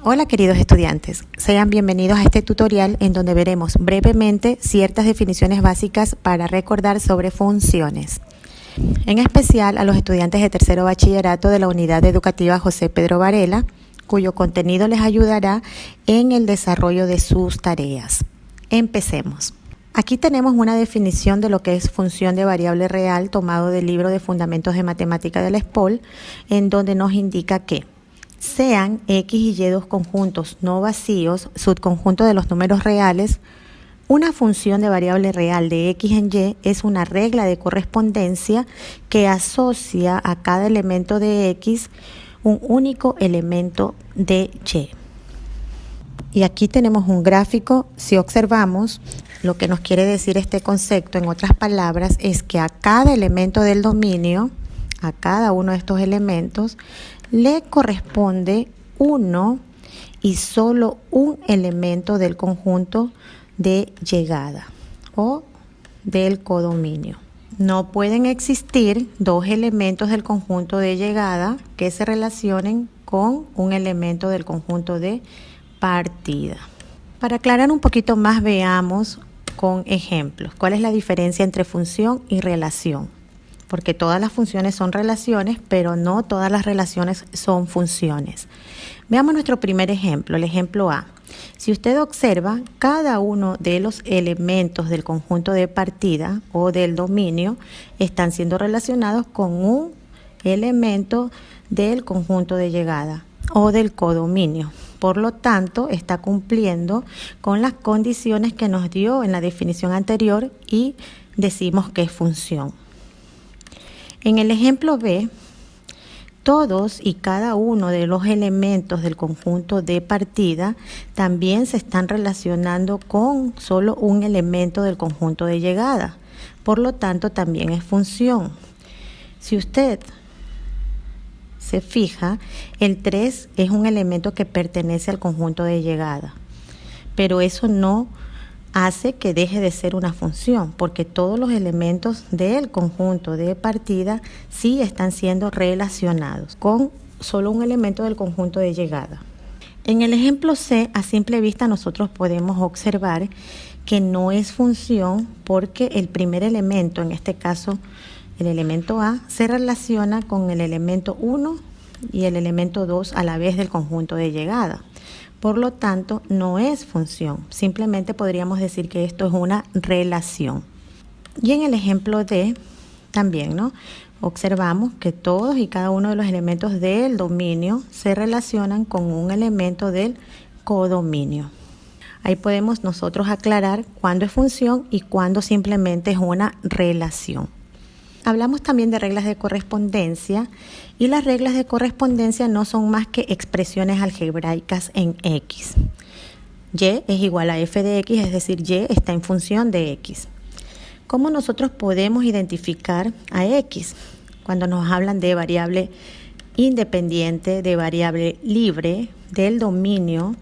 Hola queridos estudiantes, sean bienvenidos a este tutorial en donde veremos brevemente ciertas definiciones básicas para recordar sobre funciones. En especial a los estudiantes de tercero bachillerato de la Unidad Educativa José Pedro Varela, cuyo contenido les ayudará en el desarrollo de sus tareas. Empecemos. Aquí tenemos una definición de lo que es función de variable real tomado del libro de Fundamentos de Matemática de la ESPOL, en donde nos indica que sean X y Y dos conjuntos no vacíos, subconjunto de los números reales, una función de variable real de X en Y es una regla de correspondencia que asocia a cada elemento de X un único elemento de Y. Y aquí tenemos un gráfico. Si observamos, lo que nos quiere decir este concepto, en otras palabras, es que a cada elemento del dominio, a cada uno de estos elementos, le corresponde uno y solo un elemento del conjunto de llegada o del codominio. No pueden existir dos elementos del conjunto de llegada que se relacionen con un elemento del conjunto de partida. Para aclarar un poquito más, veamos con ejemplos cuál es la diferencia entre función y relación. Porque todas las funciones son relaciones, pero no todas las relaciones son funciones. Veamos nuestro primer ejemplo, el ejemplo A. Si usted observa, cada uno de los elementos del conjunto de partida o del dominio están siendo relacionados con un elemento del conjunto de llegada o del codominio. Por lo tanto, está cumpliendo con las condiciones que nos dio en la definición anterior y decimos que es función. En el ejemplo B, todos y cada uno de los elementos del conjunto de partida también se están relacionando con solo un elemento del conjunto de llegada. Por lo tanto, también es función. Si usted se fija, el 3 es un elemento que pertenece al conjunto de llegada, pero eso no hace que deje de ser una función, porque todos los elementos del conjunto de partida sí están siendo relacionados con solo un elemento del conjunto de llegada. En el ejemplo C, a simple vista nosotros podemos observar que no es función porque el primer elemento, en este caso el elemento A, se relaciona con el elemento 1 y el elemento 2 a la vez del conjunto de llegada. Por lo tanto, no es función. Simplemente podríamos decir que esto es una relación. Y en el ejemplo D, también, ¿no? Observamos que todos y cada uno de los elementos del dominio se relacionan con un elemento del codominio. Ahí podemos nosotros aclarar cuándo es función y cuándo simplemente es una relación. Hablamos también de reglas de correspondencia y las reglas de correspondencia no son más que expresiones algebraicas en X. Y es igual a f de X, es decir, Y está en función de X. ¿Cómo nosotros podemos identificar a X? Cuando nos hablan de variable independiente, de variable libre, del dominio,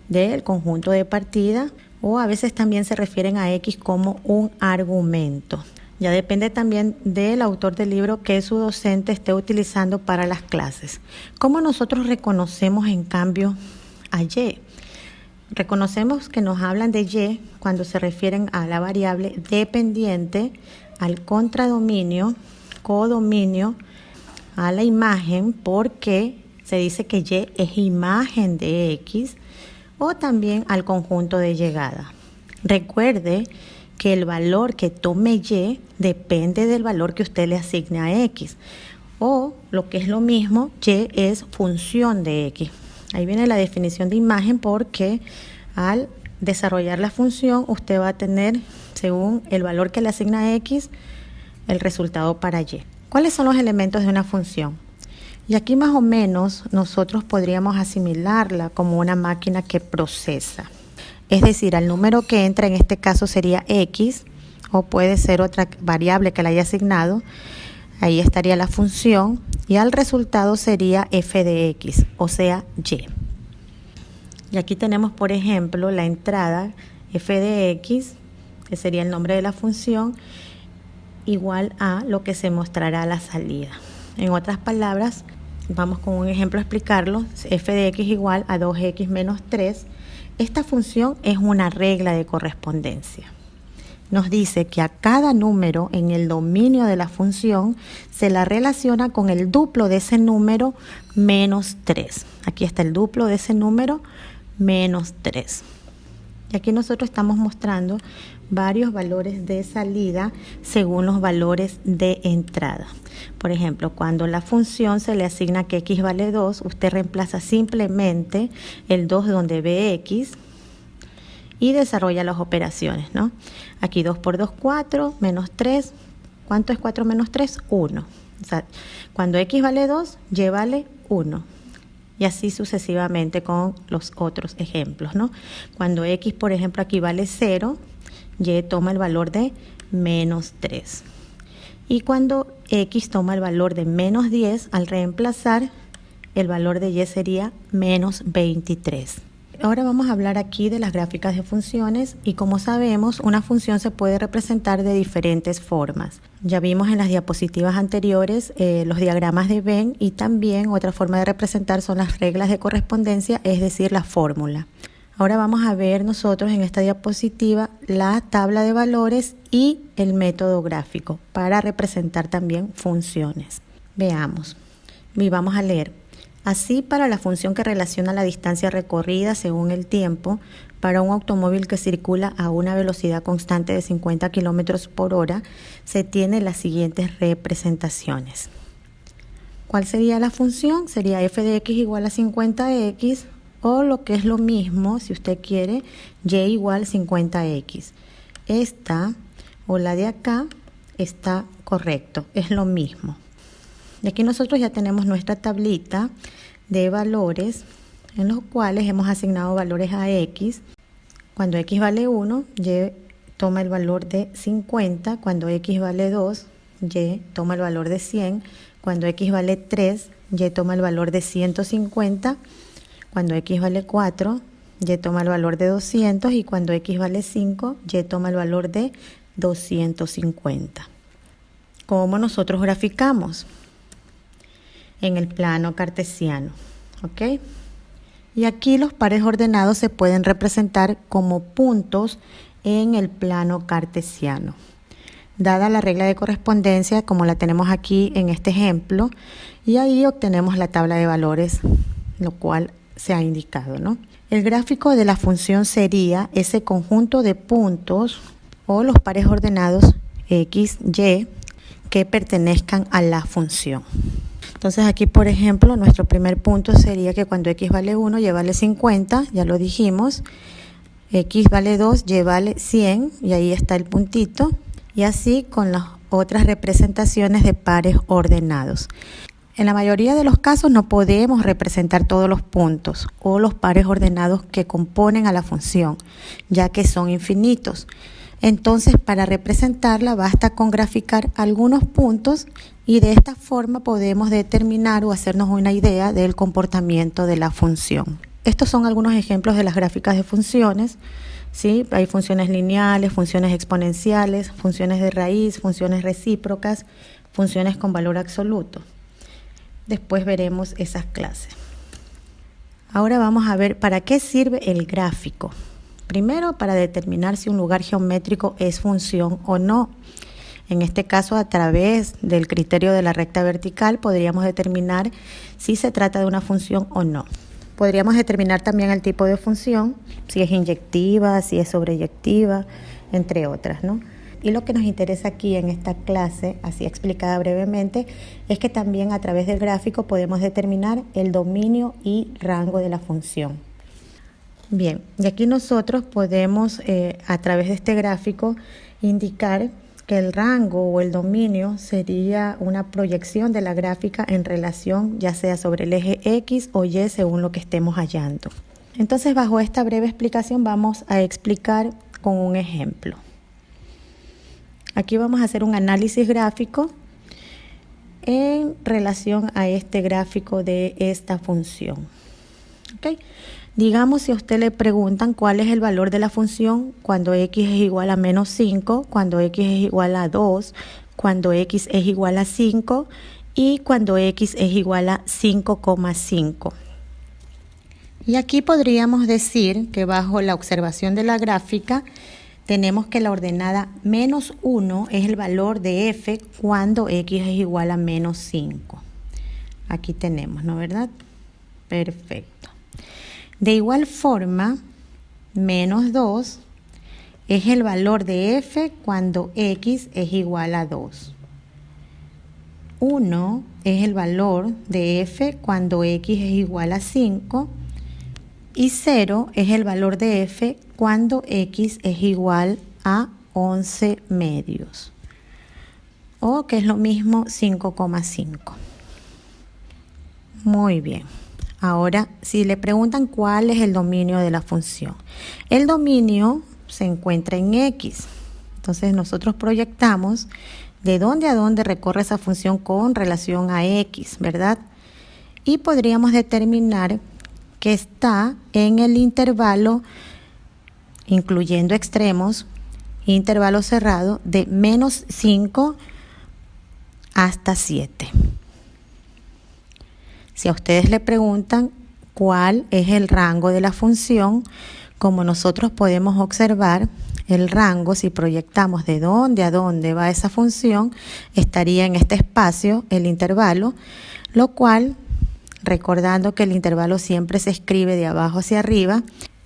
del conjunto de partida, o a veces también se refieren a X como un argumento. Ya depende también del autor del libro que su docente esté utilizando para las clases. ¿Cómo nosotros reconocemos en cambio a Y? Reconocemos que nos hablan de Y cuando se refieren a la variable dependiente, al contradominio, codominio, a la imagen, porque se dice que Y es imagen de X, o también al conjunto de llegada. Recuerde que el valor que tome Y depende del valor que usted le asigne a X. O, lo que es lo mismo, Y es función de X. Ahí viene la definición de imagen porque al desarrollar la función usted va a tener, según el valor que le asigna a X, el resultado para Y. ¿Cuáles son los elementos de una función? Y aquí más o menos nosotros podríamos asimilarla como una máquina que procesa. Es decir, al número que entra en este caso sería X, o puede ser otra variable que le haya asignado. Ahí estaría la función y al resultado sería f de X, o sea, Y. Y aquí tenemos, por ejemplo, la entrada f de X, que sería el nombre de la función, igual a lo que se mostrará a la salida. En otras palabras, Vamos con un ejemplo a explicarlo. F de x igual a 2x menos 3. Esta función es una regla de correspondencia. Nos dice que a cada número en el dominio de la función se la relaciona con el duplo de ese número menos 3. Aquí está el duplo de ese número menos 3. Y aquí nosotros estamos mostrando varios valores de salida según los valores de entrada. Por ejemplo, cuando la función se le asigna que x vale 2, usted reemplaza simplemente el 2 donde ve x y desarrolla las operaciones, ¿no? Aquí 2 por 2, 4, menos 3. ¿Cuánto es 4 menos 3? 1. O sea, cuando x vale 2, y vale 1. Y así sucesivamente con los otros ejemplos, ¿no? Cuando x, por ejemplo, aquí vale 0, y toma el valor de menos 3. Y cuando x toma el valor de menos 10, al reemplazar, el valor de y sería menos 23. Ahora vamos a hablar aquí de las gráficas de funciones y como sabemos, una función se puede representar de diferentes formas. Ya vimos en las diapositivas anteriores los diagramas de Venn y también otra forma de representar son las reglas de correspondencia, es decir, la fórmula. Ahora vamos a ver nosotros en esta diapositiva la tabla de valores y el método gráfico para representar también funciones. Veamos y vamos a leer. Así, para la función que relaciona la distancia recorrida según el tiempo para un automóvil que circula a una velocidad constante de 50 km por hora, se tienen las siguientes representaciones. ¿Cuál sería la función? Sería f de x igual a 50x o lo que es lo mismo, si usted quiere, y igual 50x. Esta o la de acá está correcto, es lo mismo. Y aquí nosotros ya tenemos nuestra tablita de valores en los cuales hemos asignado valores a x. Cuando x vale 1, y toma el valor de 50. Cuando x vale 2, y toma el valor de 100. Cuando x vale 3, y toma el valor de 150. Cuando x vale 4, y toma el valor de 200. Y cuando x vale 5, y toma el valor de 250. ¿Cómo nosotros graficamos? En el plano cartesiano, ¿ok? Y aquí los pares ordenados se pueden representar como puntos en el plano cartesiano. Dada la regla de correspondencia, como la tenemos aquí en este ejemplo, y ahí obtenemos la tabla de valores, lo cual se ha indicado, ¿no? El gráfico de la función sería ese conjunto de puntos o los pares ordenados x, y que pertenezcan a la función. Entonces aquí, por ejemplo, nuestro primer punto sería que cuando x vale 1, y vale 50, ya lo dijimos. X vale 2, y vale 100, y ahí está el puntito. Y así con las otras representaciones de pares ordenados. En la mayoría de los casos no podemos representar todos los puntos o los pares ordenados que componen a la función, ya que son infinitos. Entonces, para representarla basta con graficar algunos puntos y de esta forma podemos determinar o hacernos una idea del comportamiento de la función. Estos son algunos ejemplos de las gráficas de funciones, ¿sí? Hay funciones lineales, funciones exponenciales, funciones de raíz, funciones recíprocas, funciones con valor absoluto. Después veremos esas clases. Ahora vamos a ver para qué sirve el gráfico. Primero, para determinar si un lugar geométrico es función o no. En este caso, a través del criterio de la recta vertical, podríamos determinar si se trata de una función o no. Podríamos determinar también el tipo de función, si es inyectiva, si es sobreyectiva, entre otras, ¿no? Y lo que nos interesa aquí en esta clase, así explicada brevemente, es que también a través del gráfico podemos determinar el dominio y rango de la función. Bien, y aquí nosotros podemos, a través de este gráfico, indicar que el rango o el dominio sería una proyección de la gráfica en relación ya sea sobre el eje X o Y según lo que estemos hallando. Entonces, bajo esta breve explicación vamos a explicar con un ejemplo. Aquí vamos a hacer un análisis gráfico en relación a este gráfico de esta función. ¿Okay? Digamos, si a usted le preguntan cuál es el valor de la función cuando x es igual a menos 5, cuando x es igual a 2, cuando x es igual a 5 y cuando x es igual a 5,5. Y aquí podríamos decir que bajo la observación de la gráfica tenemos que la ordenada menos 1 es el valor de f cuando x es igual a menos 5. Aquí tenemos, ¿no verdad? Perfecto. De igual forma, menos 2 es el valor de f cuando x es igual a 2. 1 es el valor de f cuando x es igual a 5. Y 0 es el valor de f cuando x es igual a 11 medios. O que es lo mismo 5,5. Muy bien. Ahora, si le preguntan cuál es el dominio de la función. El dominio se encuentra en x. Entonces nosotros proyectamos de dónde a dónde recorre esa función con relación a x, ¿verdad? Y podríamos determinar que está en el intervalo, incluyendo extremos, intervalo cerrado de menos 5 hasta 7. Si a ustedes le preguntan cuál es el rango de la función, como nosotros podemos observar, el rango, si proyectamos de dónde a dónde va esa función, estaría en este espacio, el intervalo, lo cual, recordando que el intervalo siempre se escribe de abajo hacia arriba,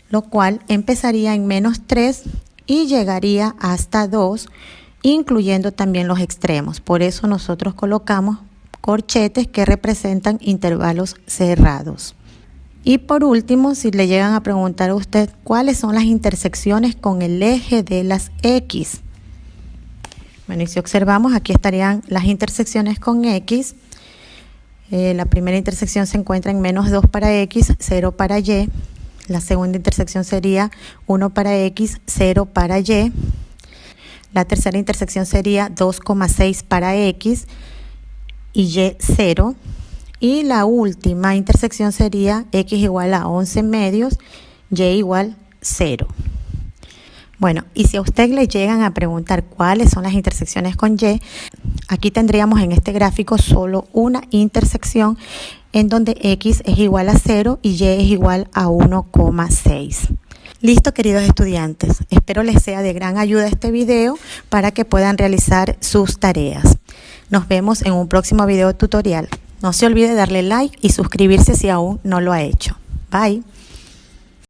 lo cual empezaría en menos 3 y llegaría hasta 2, incluyendo también los extremos. Por eso nosotros colocamos corchetes que representan intervalos cerrados. Y por último, si le llegan a preguntar a usted cuáles son las intersecciones con el eje de las X. Bueno, y si observamos, aquí estarían las intersecciones con X. La primera intersección se encuentra en menos 2 para X, 0 para Y. La segunda intersección sería 1 para X, 0 para Y. La tercera intersección sería 2,6 para X y Y 0. Y la última intersección sería X igual a 11 medios, Y igual 0. Bueno, y si a usted le llegan a preguntar cuáles son las intersecciones con Y, aquí tendríamos en este gráfico solo una intersección en donde X es igual a 0 y Y es igual a 1,6. Listo, queridos estudiantes. Espero les sea de gran ayuda este video para que puedan realizar sus tareas. Nos vemos en un próximo video tutorial. No se olvide darle like y suscribirse si aún no lo ha hecho. Bye.